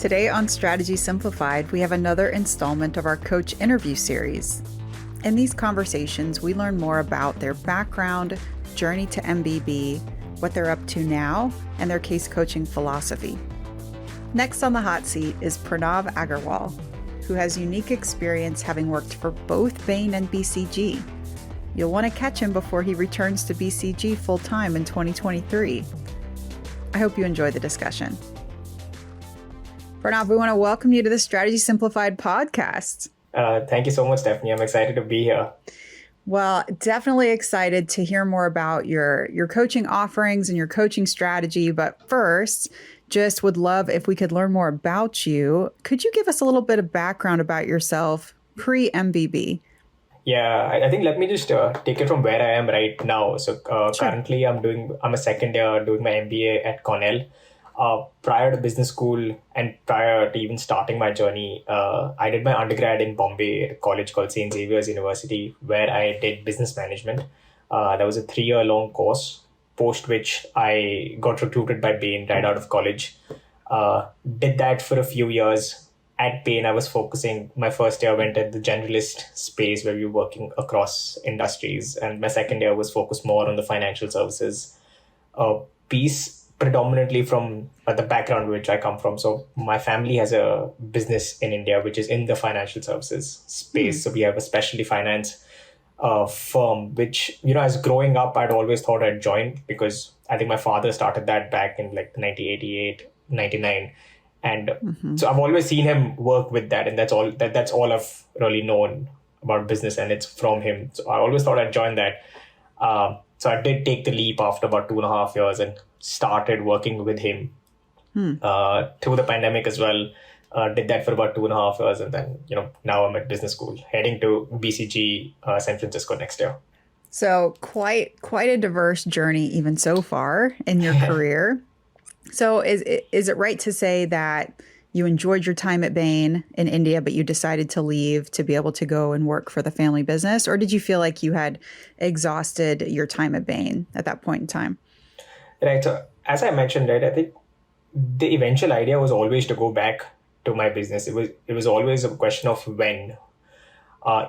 Today on Strategy Simplified, we have another installment of our coach interview series. In these conversations, we learn more about their background, journey to MBB, what they're up to now, and their case coaching philosophy. Next on the hot seat is Pranav Aggarwal, who has unique experience having worked for both Bain and BCG. You'll want to catch him before he returns to BCG full-time in 2023. I hope you enjoy the discussion. Pranav, we want to welcome you to the Strategy Simplified podcast. Thank you so much, Stephanie. I'm excited to be here. Well, definitely excited to hear more about your coaching offerings and your coaching strategy. But first, just would love if we could learn more about you. Could you give us a little bit of background about yourself pre-MBB? Yeah, I think let me just take it from where I am right now. So Sure. Currently I'm a second year doing my MBA at Cornell. Prior to business school and prior to even starting my journey, I did my undergrad in Bombay at a college called St. Xavier's University, where I did business management. That was a 3-year-long course, post which I got recruited by Bain right out of college. Did that for a few years. At Bain, I was focusing, my first year went at the generalist space where we were working across industries. And my second year was focused more on the financial services piece, predominantly from the background which I come from. So my family has a business in India, which is in the financial services space. So we have a specialty finance firm, which, as growing up, I'd always thought I'd join because I think my father started that back in like 1988, 99. And so I've always seen him work with that. And that's all I've really known about business. And it's from him. So I always thought I'd join that. So I did take the leap after about 2.5 years and started working with him through the pandemic as well. Did that for about 2.5 years. And then, now I'm at business school, heading to BCG San Francisco next year. So quite a diverse journey even so far in your career. So is it right to say that you enjoyed your time at Bain in India, but you decided to leave to be able to go and work for the family business? Or did you feel like you had exhausted your time at Bain at that point in time? Right. So as I mentioned, right, I think the eventual idea was always to go back to my business. It was always a question of when.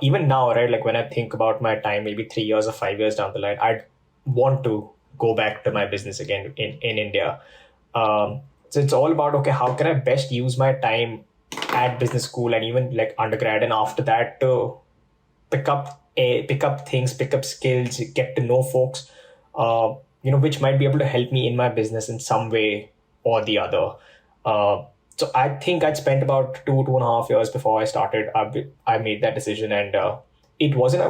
Even now, right, like when I think about my time, maybe 3 years or 5 years down the line, I'd want to go back to my business again in India. So it's all about, okay, how can I best use my time at business school and even like undergrad and after that to pick up things, pick up skills, get to know folks, which might be able to help me in my business in some way or the other. So I think I'd spent about 2.5 years before I started. I made that decision, and it wasn't.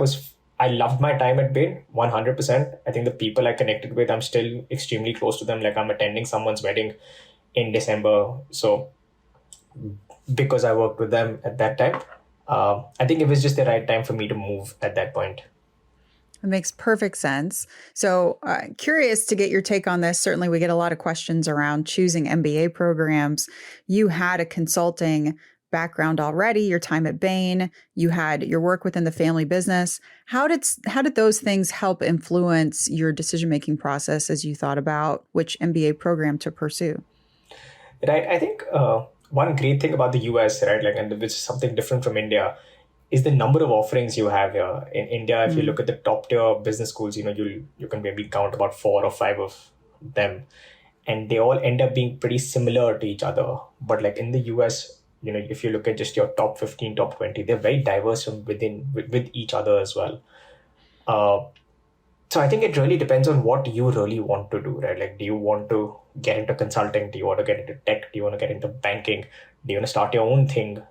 I loved my time at Bain 100%. I think the people I connected with, I'm still extremely close to them. Like I'm attending someone's wedding in December. So because I worked with them at that time, I think it was just the right time for me to move at that point. It makes perfect sense. So curious to get your take on this. Certainly we get a lot of questions around choosing MBA programs. You had a consulting background already, your time at Bain, you had your work within the family business. How did those things help influence your decision-making process as you thought about which MBA program to pursue? Right. I think one great thing about the US, right, like, and which is something different from India, is the number of offerings you have here. In India, if you look at the top tier business schools, you can maybe count about 4 or 5 of them, and they all end up being pretty similar to each other. But like in the US, if you look at just your top 15, top 20, they're very diverse from within with each other as well. So I think it really depends on what you really want to do, right? Like, do you want to get into consulting? Do you want to get into tech? Do you want to get into banking? Do you want to start your own thing?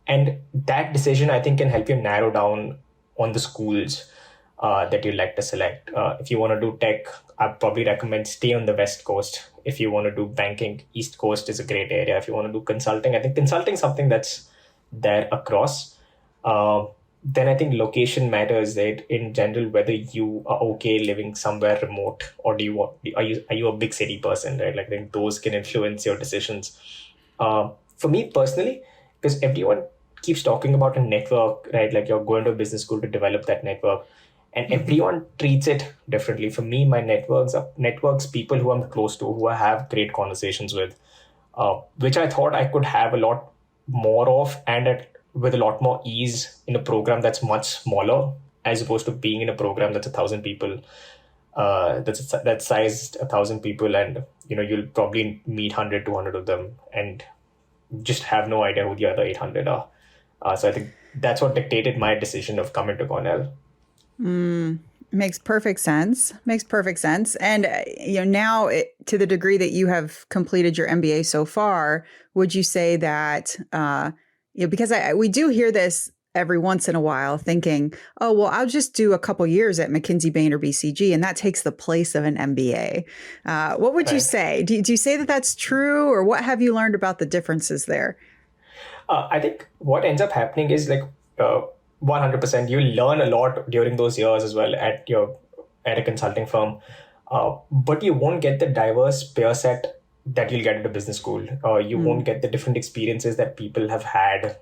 And that decision, I think, can help you narrow down on the schools that you like to select. If you want to do tech, I'd probably recommend stay on the West Coast. If you want to do banking, East Coast is a great area. If you want to do consulting, I think consulting is something that's there across. Then I think location matters, right? In general, whether you are okay living somewhere remote or are you a big city person, right? Like, I think those can influence your decisions. For me personally, because everyone keeps talking about a network, right? Like you're going to a business school to develop that network. And everyone treats it differently. For me, my networks are people who I'm close to, who I have great conversations with. which I thought I could have a lot more of with a lot more ease in a program that's much smaller, as opposed to being in a program that's 1,000 people, that's sized 1,000 people, and you'll probably meet 100, 200 of them, and just have no idea who the other 800 are. So I think that's what dictated my decision of coming to Cornell. Makes perfect sense. Makes perfect sense. And now, to the degree that you have completed your MBA so far, would you say that because we do hear this every once in a while, thinking, oh, well, I'll just do a couple years at McKinsey, Bain, or BCG, and that takes the place of an MBA. What would you say? Do you say that that's true, or what have you learned about the differences there? I think what ends up happening is 100%. You learn a lot during those years as well at a consulting firm, but you won't get the diverse peer set that you'll get at a business school. You won't get the different experiences that people have had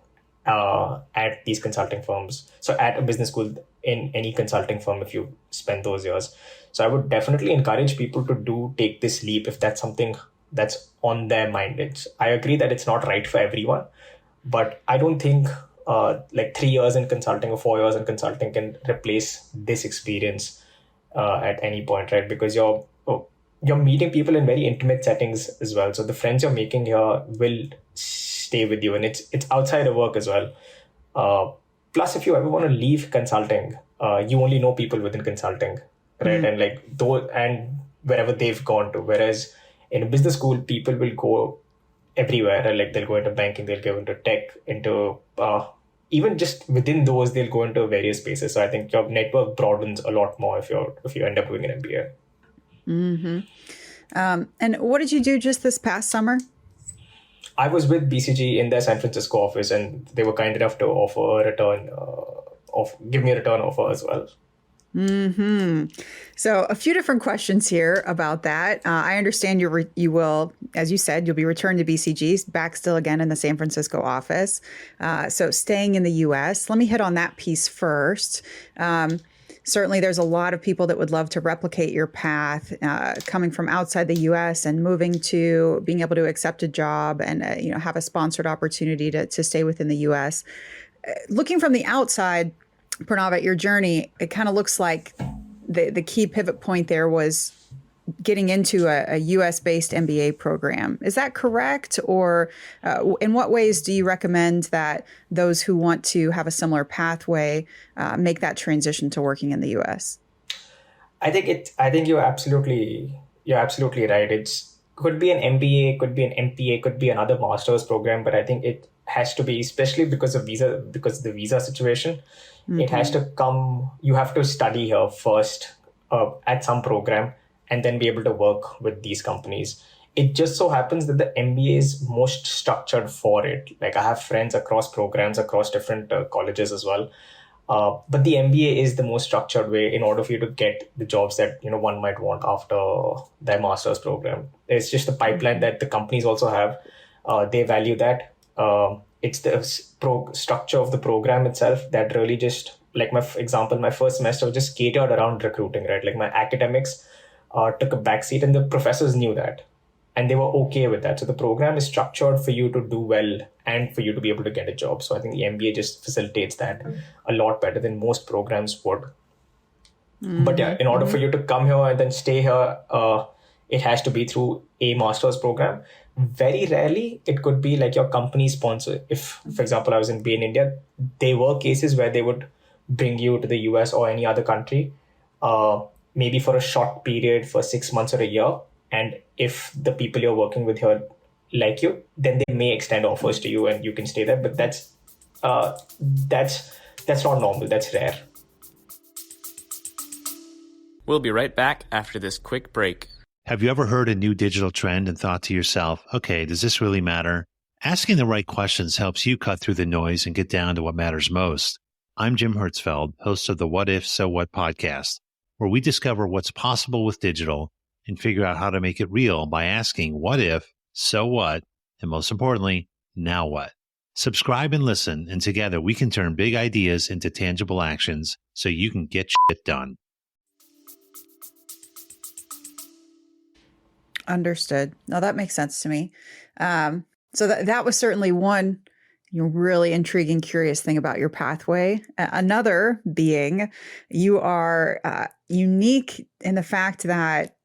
at these consulting firms. So at a business school, in any consulting firm, if you spend those years. So I would definitely encourage people to take this leap if that's something that's on their mind. I agree that it's not right for everyone, but I don't think 3 years in consulting or 4 years in consulting can replace this experience at any point, right? Because you're meeting people in very intimate settings as well. So the friends you're making here will stay with you, and it's outside of work as well. Plus, if you ever want to leave consulting, you only know people within consulting, right? And wherever they've gone to. Whereas in a business school, people will go everywhere. They'll go into banking, they'll go into tech, into even just within those, they'll go into various spaces. So I think your network broadens a lot more if you end up doing an MBA. Mm-hmm. And what did you do just this past summer? I was with BCG in their San Francisco office, and they were kind enough to offer give me a return offer as well. Mm-hmm. So a few different questions here about that. I understand you will, as you said, you'll be returned to BCG, back still again in the San Francisco office. So staying in the U.S. Let me hit on that piece first. Certainly, there's a lot of people that would love to replicate your path, coming from outside the U.S. and moving to being able to accept a job and have a sponsored opportunity to stay within the U.S. Looking from the outside, Pranav, at your journey, it kind of looks like the key pivot point there was getting into a U.S.-based MBA program. Is that correct? Or in what ways do you recommend that those who want to have a similar pathway make that transition to working in the U.S.? I think you're absolutely right. It could be an MBA, could be an MPA, could be another master's program, but I think it has to be, especially because of the visa situation. Mm-hmm. It has to come. You have to study here first at some program, and then be able to work with these companies. It just so happens that the MBA is most structured for it. I have friends across programs, across different colleges as well. But the MBA is the most structured way in order for you to get the jobs that one might want after their master's program. It's just the pipeline that the companies also have. They value that. It's the structure of the program itself that really just, my first semester was just catered around recruiting, right? My academics took a backseat, and the professors knew that, and they were okay with that. So the program is structured for you to do well and for you to be able to get a job. So I think the MBA just facilitates that a lot better than most programs would. Mm-hmm. But yeah, in order for you to come here and then stay here, it has to be through a master's program. Very rarely, it could be your company sponsor. If, for example, I was in Bain, India, there were cases where they would bring you to the US or any other country, maybe for a short period, for 6 months or a year. And if the people you're working with here like you, then they may extend offers to you and you can stay there. But that's not normal. That's rare. We'll be right back after this quick break. Have you ever heard a new digital trend and thought to yourself, okay, does this really matter? Asking the right questions helps you cut through the noise and get down to what matters most. I'm Jim Hertzfeld, host of the What If, So What podcast, where we discover what's possible with digital and figure out how to make it real by asking what if, so what, and most importantly, now what? Subscribe and listen, and together we can turn big ideas into tangible actions so you can get shit done. Understood. Now that makes sense to me. So that was certainly one really intriguing, curious thing about your pathway. Another being you are unique in the fact that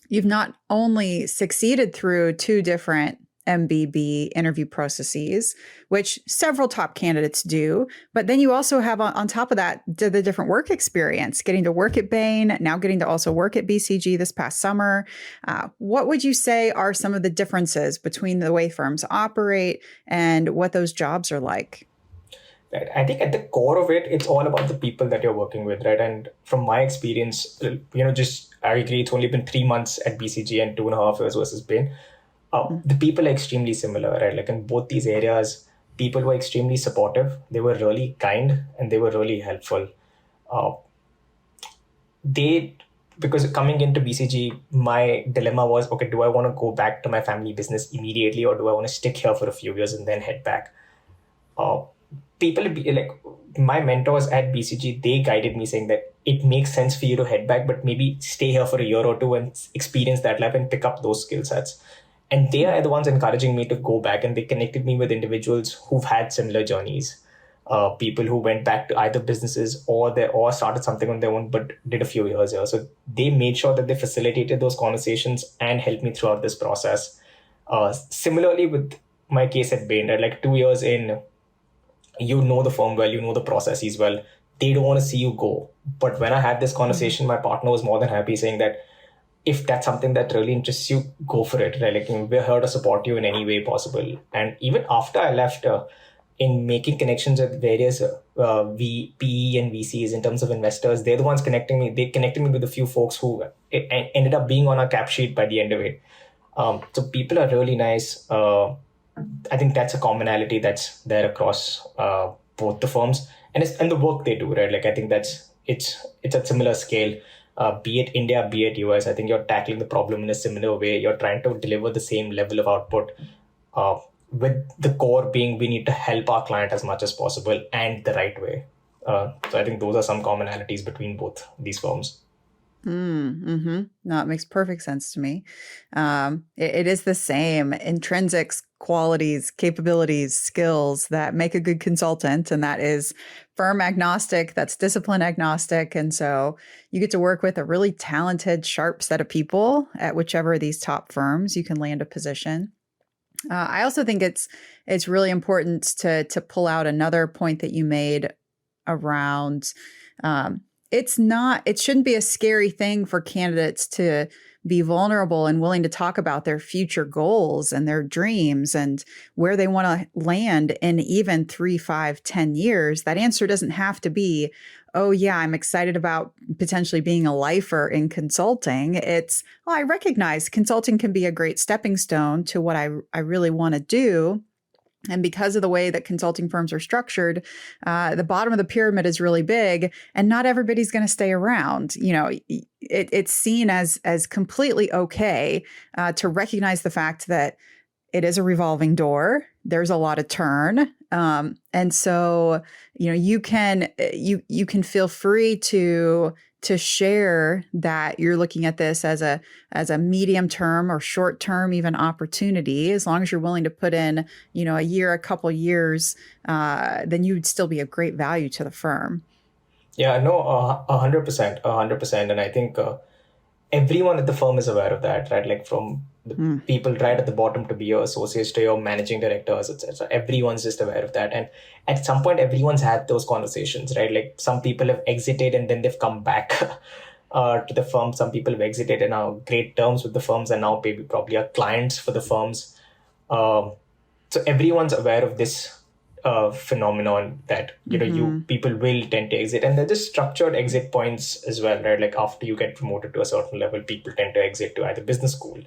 you've not only succeeded through two different MBB interview processes, which several top candidates do, but then you also have on top of that the different work experience, getting to work at Bain, now getting to also work at BCG this past summer. What would you say are some of the differences between the way firms operate and what those jobs are like? Right. I think at the core of it, it's all about the people that you're working with, right? And from my experience, I agree, it's only been 3 months at BCG and 2.5 years versus Bain. The people are extremely similar, right? Like in both these areas, people were extremely supportive. They were really kind and they were really helpful. Because coming into BCG, my dilemma was, okay, do I want to go back to my family business immediately or do I want to stick here for a few years and then head back? My mentors at BCG, they guided me saying that it makes sense for you to head back, but maybe stay here for a year or two and experience that life and pick up those skill sets. And they are the ones encouraging me to go back, and they connected me with individuals who've had similar journeys. People who went back to either businesses or started something on their own, but did a few years here. So they made sure that they facilitated those conversations and helped me throughout this process. Similarly with my case at Bain, right? Like 2 years in, you know the firm well, you know the processes well. They don't want to see you go. But when I had this conversation, my partner was more than happy, saying that if that's something that really interests you, go for it. Right? Like, we're here to support you in any way possible. And even after I left, in making connections with various PE and VCs in terms of investors, they're the ones connecting me. They connected me with a few folks who ended up being on our cap sheet by the end of it. So people are really nice. I think that's a commonality that's there across both the firms and the work they do, right? Like, I think it's a similar scale. Be it India, be it US, I think you're tackling the problem in a similar way. You're trying to deliver the same level of output, with the core being we need to help our client as much as possible and the right way. So I think those are some commonalities between both these firms. Mm-hmm. No, it makes perfect sense to me. It is the same intrinsic qualities, capabilities, skills that make a good consultant, and that is firm agnostic, that's discipline agnostic. And so you get to work with a really talented, sharp set of people at whichever of these top firms you can land a position. I also think it's really important to pull out another point that you made around it shouldn't be a scary thing for candidates to be vulnerable and willing to talk about their future goals and their dreams and where they want to land in even 3, 5, 10 years. That answer doesn't have to be, oh yeah, I'm excited about potentially being a lifer in consulting. It's, I recognize consulting can be a great stepping stone to what I really want to do. And because of the way that consulting firms are structured, the bottom of the pyramid is really big, and not everybody's going to stay around. It's seen as completely okay to recognize the fact that it is a revolving door. There's a lot of turn, and so you can feel free to share that you're looking at this as a medium term or short term even opportunity. As long as you're willing to put in, a year, a couple years, then you'd still be of great value to the firm. Yeah, no, 100%. And I think everyone at the firm is aware of that, right? Like from the people right at the bottom to be your associates to your managing directors, etc. Everyone's just aware of that. And at some point, everyone's had those conversations, right? Like some people have exited and then they've come back to the firm. Some people have exited and are great terms with the firms and now probably are clients for the firms. So everyone's aware of this phenomenon that people will tend to exit, and they're just structured exit points as well, right? Like after you get promoted to a certain level, people tend to exit to either business school.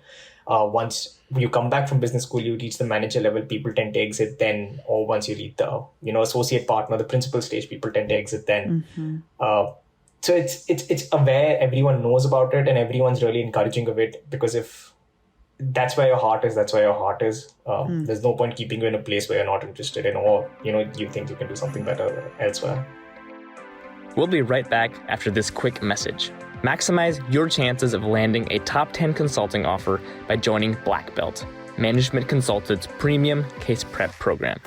Once you come back from business school, you reach the manager level, people tend to exit then, or once you reach the associate partner, the principal stage, people tend to exit then. So it's aware, everyone knows about it, and everyone's really encouraging of it, because if that's where your heart is, that's where your heart is. There's no point keeping you in a place where you're not interested in, or you think you can do something better elsewhere. We'll be right back after this quick message. Maximize your chances of landing a top 10 consulting offer by joining Black Belt, Management Consultant's premium case prep program.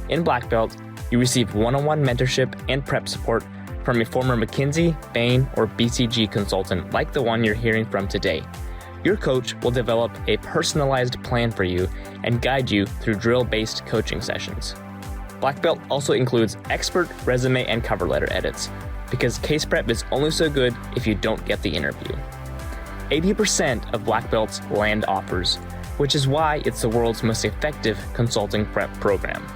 In Black Belt, you receive one-on-one mentorship and prep support from a former McKinsey, Bain, or BCG consultant like the one you're hearing from today. Your coach will develop a personalized plan for you and guide you through drill-based coaching sessions. Black Belt also includes expert resume and cover letter edits, because case prep is only so good if you don't get the interview. 80% of Black Belts land offers, which is why it's the world's most effective consulting prep program.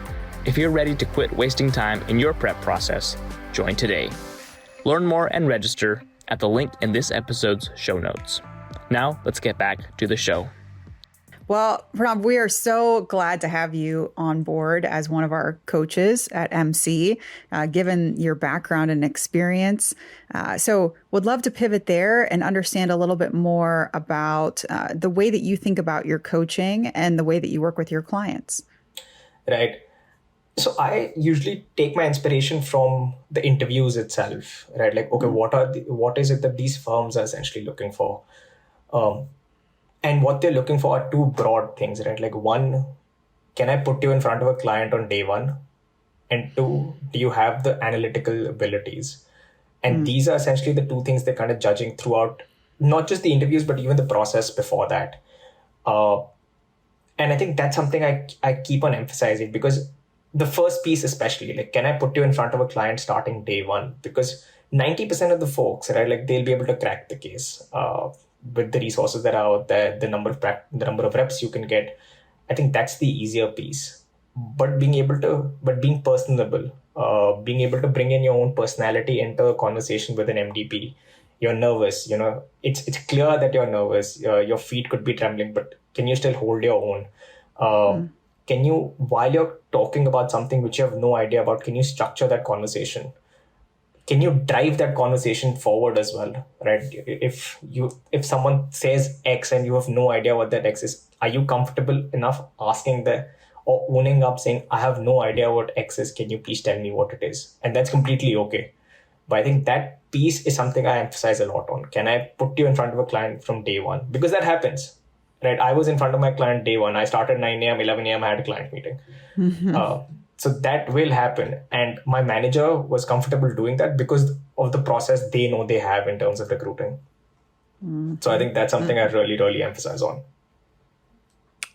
If you're ready to quit wasting time in your prep process, join today. Learn more and register at the link in this episode's show notes. Now, let's get back to the show. Well, Pranav, we are so glad to have you on board as one of our coaches at MC, given your background and experience. So would love to pivot there and understand a little bit more about the way that you think about your coaching and the way that you work with your clients. Right. So I usually take my inspiration from the interviews itself, right? Like, okay, what is it that these firms are essentially looking for? And what they're looking for are two broad things, right? Like, one, can I put you in front of a client on day one? And two, do you have the analytical abilities? And these are essentially the two things they're kind of judging throughout, not just the interviews, but even the process before that. And I think that's something I keep on emphasizing, because the first piece especially, like, can I put you in front of a client starting day one? Because 90% of the folks, right, like, they'll be able to crack the case with the resources that are out there, the number of reps you can get. I think that's the easier piece. But being personable, being able to bring in your own personality into a conversation with an MDP. You're nervous, it's clear that you're nervous. Your feet could be trembling, but can you still hold your own? Can you, while you're talking about something which you have no idea about, can you structure that conversation? Can you drive that conversation forward as well, right? If someone says X and you have no idea what that X is, are you comfortable enough asking or owning up saying, I have no idea what X is, can you please tell me what it is? And that's completely okay. But I think that piece is something I emphasize a lot on. Can I put you in front of a client from day one? Because that happens. Right, I was in front of my client day one. I started 9 a.m., 11 a.m. I had a client meeting. So that will happen. And my manager was comfortable doing that because of the process they know they have in terms of recruiting. So I think that's something I really, really emphasize on.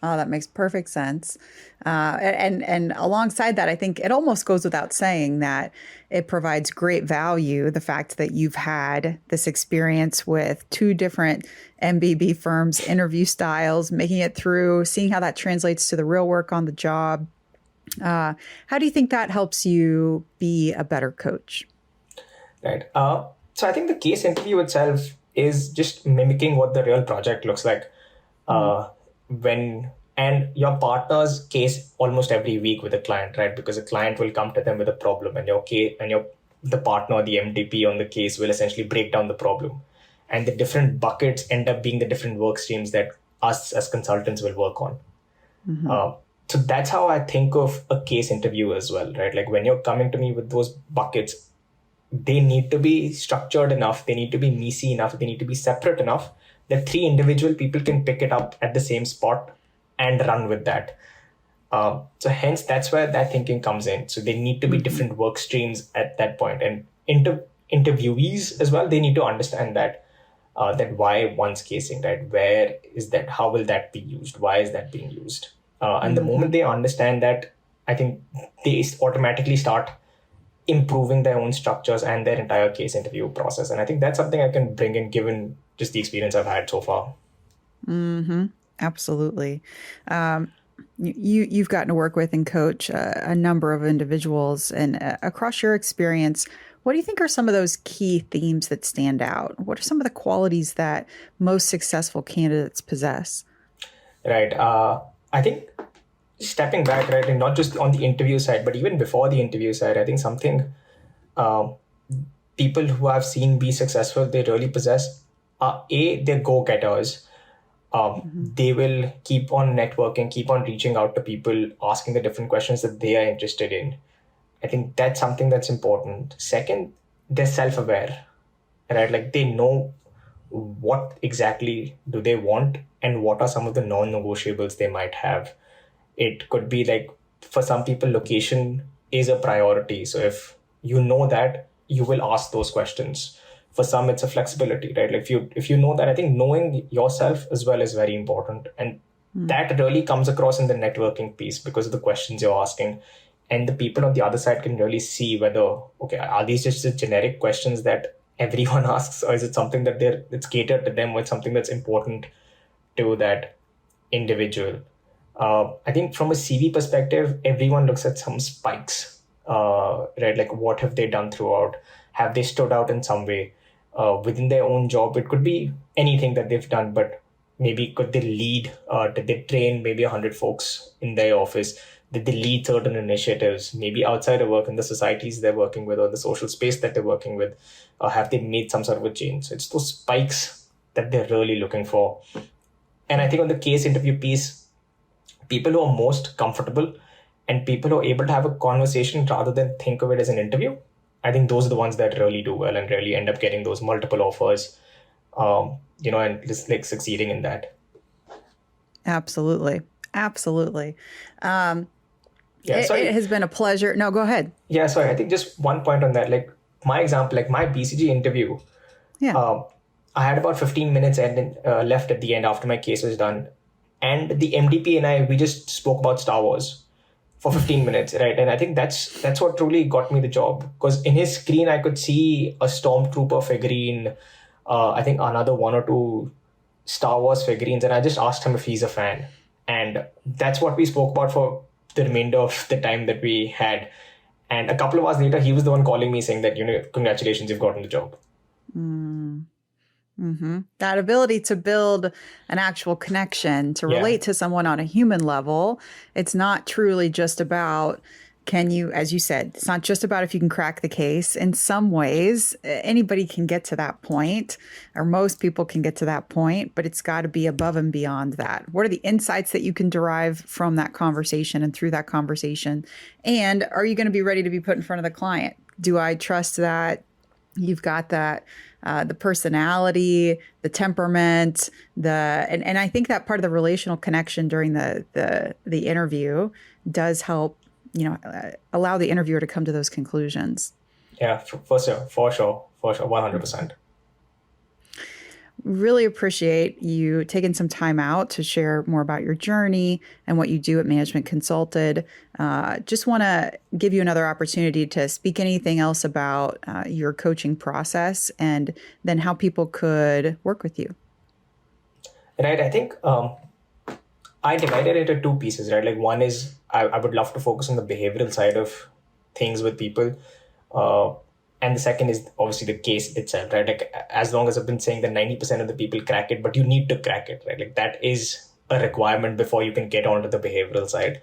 Oh, that makes perfect sense. And alongside that, I think it almost goes without saying that it provides great value, the fact that you've had this experience with two different MBB firms, interview styles, making it through, seeing how that translates to the real work on the job. How do you think that helps you be a better coach? Right. So I think the case interview itself is just mimicking what the real project looks like. And your partners case almost every week with a client, right? Because a client will come to them with a problem, and the partner, the MDP on the case, will essentially break down the problem. And the different buckets end up being the different work streams that us as consultants will work on. So that's how I think of a case interview as well, right? Like, when you're coming to me with those buckets, they need to be structured enough, they need to be messy enough, they need to be separate enough that three individual people can pick it up at the same spot and run with that. So hence, that's where that thinking comes in. So they need to be different work streams at that point. And interviewees as well, they need to understand that why one's casing, right? Where is that? How will that be used? Why is that being used? And the moment they understand that, I think they automatically start improving their own structures and their entire case interview process. And I think that's something I can bring in, given just the experience I've had so far. Absolutely. You've gotten to work with and coach a number of individuals, and across your experience, what do you think are some of those key themes that stand out? What are some of the qualities that most successful candidates possess? Right. I think stepping back, right, and not just on the interview side, but even before the interview side, I think something people who I've seen be successful, they really possess, they're go-getters. They will keep on networking, keep on reaching out to people, asking the different questions that they are interested in. I think that's something that's important. Second, they're self-aware. right? Like they know what exactly do they want and what are some of the non-negotiables they might have. It could be like, for some people, location is a priority. So if you know that, you will ask those questions. For some, it's a flexibility, right? Like if you know that, I think knowing yourself as well is very important. And that really comes across in the networking piece because of the questions you're asking. And the people on the other side can really see whether, okay, are these just the generic questions that everyone asks, or is it something that it's catered to them, or it's something that's important to that individual. I think from a CV perspective, everyone looks at some spikes, right? Like what have they done throughout? Have they stood out in some way within their own job? It could be anything that they've done, but maybe could they lead? Did they train maybe 100 folks in their office? Did they lead certain initiatives, maybe outside of work in the societies they're working with or the social space that they're working with? Have they made some sort of a change? So it's those spikes that they're really looking for. And I think on the case interview piece, people who are most comfortable and people who are able to have a conversation rather than think of it as an interview, I think those are the ones that really do well and really end up getting those multiple offers, and just like succeeding in that. Absolutely. Absolutely. Yeah, it has been a pleasure. No, go ahead. Yeah, sorry. I think just one point on that. Like my example, like my BCG interview, I had about 15 minutes left at the end after my case was done. And the MDP and we just spoke about Star Wars for 15 minutes, right? And I think that's what truly got me the job. Because in his screen, I could see a Stormtrooper figurine, I think another one or two Star Wars figurines. And I just asked him if he's a fan. And that's what we spoke about for the remainder of the time that we had. And a couple of hours later, he was the one calling me saying that, congratulations, you've gotten the job. Mm-hmm. That ability to build an actual connection, to relate to someone on a human level. It's not truly just about, can you, as you said, it's not just about if you can crack the case. In some ways, anybody can get to that point, or most people can get to that point, but it's got to be above and beyond that. What are the insights that you can derive from that conversation and through that conversation? And are you going to be ready to be put in front of the client? Do I trust that you've got that, the personality, the temperament, and I think that part of the relational connection during the interview does help, allow the interviewer to come to those conclusions. Yeah, for sure, 100%. Really appreciate you taking some time out to share more about your journey and what you do at Management Consulted. Just want to give you another opportunity to speak anything else about your coaching process and then how people could work with you. Right. I think I divided it into two pieces, right? Like one is I would love to focus on the behavioral side of things with people. And the second is obviously the case itself, right? Like as long as I've been saying that 90% of the people crack it, but you need to crack it, right? Like that is a requirement before you can get onto the behavioral side.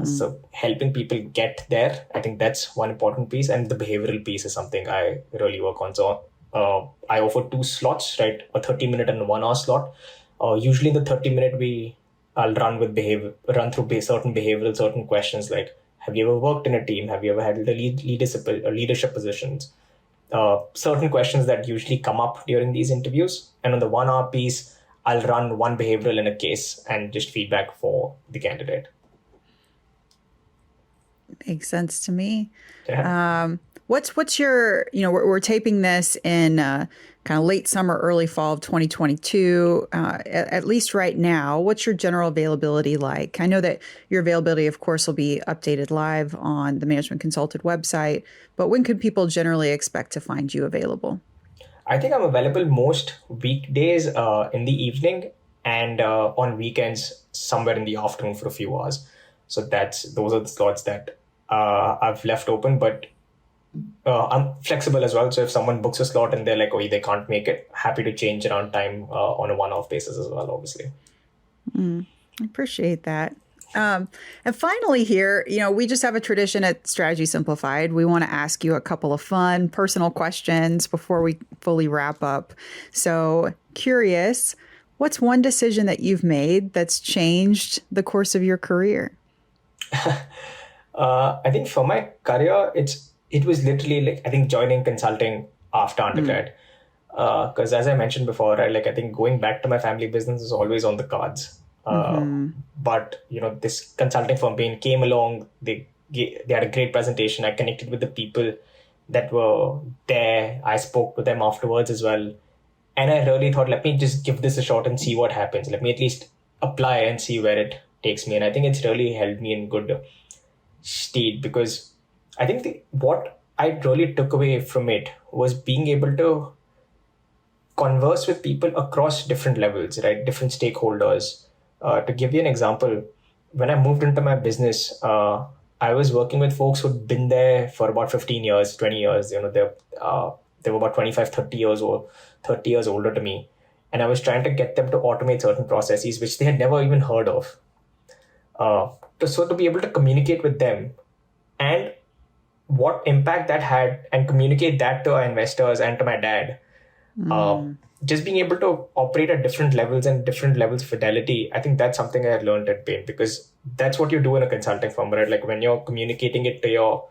So helping people get there, I think that's one important piece. And the behavioral piece is something I really work on. So I offer 2 slots, right? A 30-minute and a 1-hour slot. Usually in the 30-minute, I'll run through certain questions like, have you ever worked in a team? Have you ever had leadership positions? Certain questions that usually come up during these interviews. And on the 1-hour piece, I'll run one behavioral in a case and just feedback for the candidate. Makes sense to me. Yeah. What's your, we're taping this in kind of late summer, early fall of 2022, at least right now. What's your general availability like? I know that your availability, of course, will be updated live on the Management Consulted website, but when could people generally expect to find you available? I think I'm available most weekdays in the evening and on weekends somewhere in the afternoon for a few hours. So those are the slots that I've left open, but I'm flexible as well. So if someone books a slot and they're like, oh, they can't make it, happy to change around time on a one-off basis as well, obviously. I appreciate that. And finally here, we just have a tradition at Strategy Simplified. We want to ask you a couple of fun personal questions before we fully wrap up. So curious, what's one decision that you've made that's changed the course of your career? I think for my career, it was literally like, I think joining consulting after undergrad. Because as I mentioned before, right, like I think going back to my family business is always on the cards. But this consulting firm Bain came along. They had a great presentation. I connected with the people that were there. I spoke to them afterwards as well. And I really thought, let me just give this a shot and see what happens. Let me at least apply and see where it takes me. And I think it's really held me in good state, because I think what I really took away from it was being able to converse with people across different levels, right? Different stakeholders. To give you an example, when I moved into my business, I was working with folks who'd been there for about 15 years, 20 years. They were about 25, 30 years older to me. And I was trying to get them to automate certain processes, which they had never even heard of. So to be able to communicate with them and what impact that had, and communicate that to our investors and to my dad, just being able to operate at different levels and different levels of fidelity, I think that's something I learned at Bain, because that's what you do in a consulting firm, right? Like when you're communicating it to your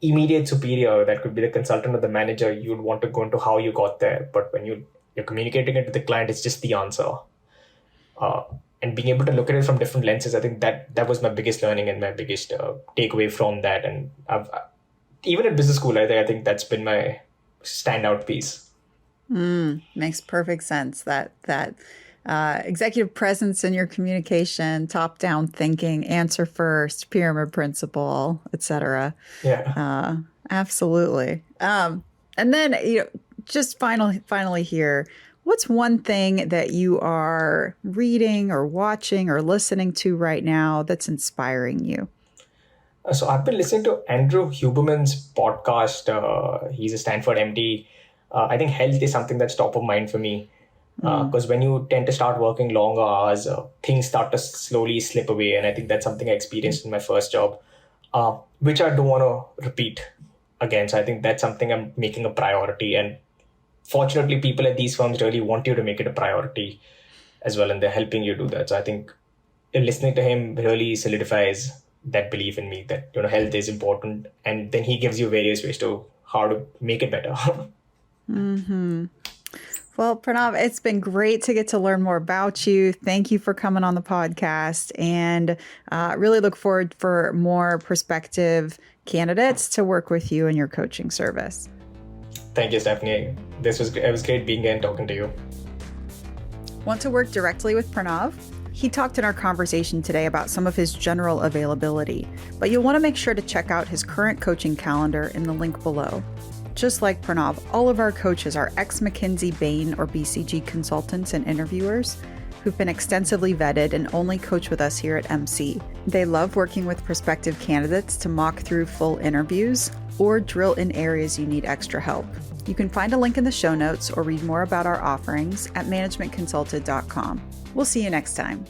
immediate superior, that could be the consultant or the manager, you'd want to go into how you got there. But when you're communicating it to the client, it's just the answer. And being able to look at it from different lenses, I think that was my biggest learning and my biggest takeaway from that. And even at business school, I think that's been my standout piece. Makes perfect sense. That executive presence in your communication, top-down thinking, answer first, pyramid principle, etc. Yeah, absolutely. And then just finally here, what's one thing that you are reading or watching or listening to right now that's inspiring you? So I've been listening to Andrew Huberman's podcast. He's a Stanford MD. I think health is something that's top of mind for me, because when you tend to start working longer hours, things start to slowly slip away. And I think that's something I experienced in my first job, which I don't want to repeat again. So I think that's something I'm making a priority. And fortunately, people at these firms really want you to make it a priority as well. And they're helping you do that. So I think listening to him really solidifies that belief in me that, health is important. And then he gives you various ways to how to make it better. Well, Pranav, it's been great to get to learn more about you. Thank you for coming on the podcast, and really look forward for more prospective candidates to work with you in your coaching service. Thank you, Stephanie. It was great being here and talking to you. Want to work directly with Pranav? He talked in our conversation today about some of his general availability, but you'll want to make sure to check out his current coaching calendar in the link below. Just like Pranav, all of our coaches are ex-McKinsey, Bain, or BCG consultants and interviewers who've been extensively vetted and only coach with us here at MC. They love working with prospective candidates to mock through full interviews or drill in areas you need extra help. You can find a link in the show notes or read more about our offerings at managementconsulted.com. We'll see you next time.